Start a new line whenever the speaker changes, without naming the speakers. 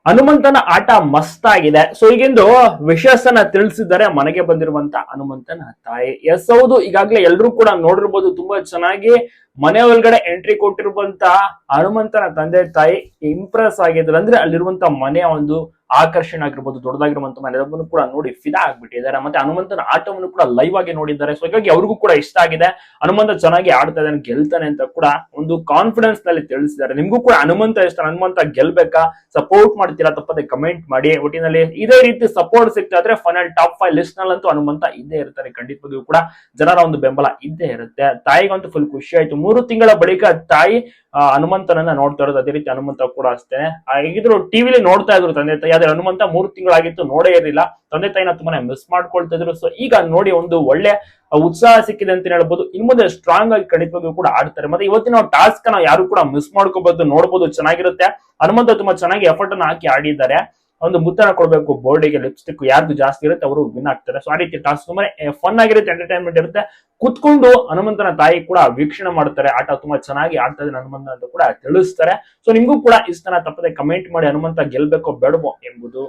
ಹನುಮಂತನ ಆಟ ಮಸ್ತ್ ಆಗಿದೆ. ಸೊ ಈಗಿಂದು ವಿಶೇಷನ ತಿಳಿಸಿದ್ದಾರೆ ಮನೆಗೆ ಬಂದಿರುವಂತ ಹನುಮಂತನ ತಾಯಿ. ಎಸ್ ಹೌದು, ಈಗಾಗ್ಲೇ ಎಲ್ರು ಕೂಡ ನೋಡಿರ್ಬೋದು, ತುಂಬಾ ಚೆನ್ನಾಗಿ ಮನೆ ಒಳಗಡೆ ಎಂಟ್ರಿ ಕೊಟ್ಟಿರುವಂತ ಹನುಮಂತನ ತಂದೆ ತಾಯಿ ಇಂಪ್ರೆಸ್ ಆಗಿದ್ರು. ಅಂದ್ರೆ ಅಲ್ಲಿರುವಂತ ಮನೆಯ ಒಂದು ಆಕರ್ಷಣೆ ಆಗಿರ್ಬೋದು, ದೊಡ್ಡದಾಗಿರುವಂತ ಮನೆಯನ್ನು ಕೂಡ ನೋಡಿ ಫಿದಾ ಆಗ್ಬಿಟ್ಟಿದ್ದಾರೆ. ಮತ್ತೆ ಹನುಮಂತನ ಆಟವನ್ನು ಕೂಡ ಲೈವ್ ಆಗಿ ನೋಡಿದ್ದಾರೆ. ಸೊ ಹೀಗಾಗಿ ಅವ್ರಿಗೂ ಕೂಡ ಇಷ್ಟ ಆಗಿದೆ. ಹನುಮಂತ ಚೆನ್ನಾಗಿ ಆಡ್ತಾ ಇದ್ದಾನೆ, ಗೆಲ್ತಾನೆ ಅಂತ ಕೂಡ ಒಂದು ಕಾನ್ಫಿಡೆನ್ಸ್ ನಲ್ಲಿ ತಿಳಿಸಿದ್ದಾರೆ. ನಿಮ್ಗೂ ಕೂಡ ಹನುಮಂತ ಇಷ್ಟ, ಹನುಮಂತ ಗೆಲ್ಬೇಕಾ, ಸಪೋರ್ಟ್ ಮಾಡ್ತೀರಾ ತಪ್ಪದೆ ಕಮೆಂಟ್ ಮಾಡಿ. ಒಟ್ಟಿನಲ್ಲಿ ಇದೇ ರೀತಿ ಸಪೋರ್ಟ್ ಸಿಗ್ತಾ ಇದ್ರೆ ಫೈನಲ್ ಟಾಪ್ 5 ಲಿಸ್ಟ್ ನಲ್ಲಂತೂ ಹನುಮಂತ ಇದ್ದೇ ಇರ್ತಾರೆ. ಖಂಡಿತವಾಗಿಯೂ ಕೂಡ ಜನರ ಒಂದು ಬೆಂಬಲ ಇದ್ದೇ ಇರುತ್ತೆ. ತಾಯಿಗಂತೂ ಫುಲ್ ಖುಷಿ ಆಯ್ತು. 3 ತಿಂಗಳ ಬಳಿಕ ತಾಯಿ ಹನುಮಂತನನ್ನ ನೋಡ್ತಾ ಇರೋದು. ಅದೇ ರೀತಿ ಹನುಮಂತ ಕೂಡ ಅಷ್ಟೇ. ಹೇಗಿದ್ರು ಟಿವಿಲಿ ನೋಡ್ತಾ ಇದ್ರು ತಂದೆ ತಾಯಿ, ಆದ್ರೆ ಹನುಮಂತ 3 ತಿಂಗಳಾಗಿತ್ತು ನೋಡೇ ಇರಲಿಲ್ಲ. ತಂದೆ ತಾಯಿನ ತುಂಬಾನೇ ಮಿಸ್ ಮಾಡ್ಕೊಳ್ತಾ ಇದ್ರು. ಸೊ ಈಗ ನೋಡಿ ಒಂದು ಒಳ್ಳೆ ಉತ್ಸಾಹ ಸಿಕ್ಕಿದೆ ಅಂತ ಹೇಳ್ಬೋದು. ಇನ್ ಮುಂದೆ ಸ್ಟ್ರಾಂಗ್ ಆಗಿ ಖಂಡಿತವಾಗಿಯೂ ಕೂಡ ಆಡ್ತಾರೆ. ಮತ್ತೆ ಇವತ್ತಿನ ಟಾಸ್ಕ್ ನ ಯಾರು ಕೂಡ ಮಿಸ್ ಮಾಡ್ಕೋಬಹುದು, ನೋಡಬಹುದು, ಚೆನ್ನಾಗಿರುತ್ತೆ. ಹನುಮಂತ ತುಂಬಾ ಚೆನ್ನಾಗಿ ಎಫರ್ಟ್ ಅನ್ನ ಹಾಕಿ ಆಡಿದ್ದಾರೆ. ಒಂದು ಮುತ್ತನ ಕೊಡ್ಬೇಕು ಬೋರ್ಡಿಗೆ, ಲಿಪ್ಸ್ಟಿಕ್ ಯಾರ್ದು ಜಾಸ್ತಿ ಇರುತ್ತೆ ಅವರು ವಿನ್ ಆಗ್ತಾರೆ. ಸೊ ಆ ರೀತಿ ಟಾಸ್ಕ್ ತುಂಬಾನೇ ಫನ್ ಆಗಿರುತ್ತೆ, ಎಂಟರ್ಟೈನ್ಮೆಂಟ್ ಇರುತ್ತೆ. ಕುತ್ಕೊಂಡು ಹನುಮಂತನ ತಾಯಿ ಕೂಡ ವೀಕ್ಷಣೆ ಮಾಡ್ತಾರೆ. ಆಟ ತುಂಬಾ ಚೆನ್ನಾಗಿ ಆಡ್ತಾ ಇದ್ದಾನೆ ಹನುಮಂತ ಅಂತ ಕೂಡ ತಿಳಿಸ್ತಾರೆ. ಸೊ ನಿಮ್ಗೂ ಕೂಡ ಇಷ್ಟನ ತಪ್ಪದೆ ಕಮೆಂಟ್ ಮಾಡಿ, ಹನುಮಂತ ಗೆಲ್ಬೇಕೋ ಬೇಡವೋ ಎಂಬುದು.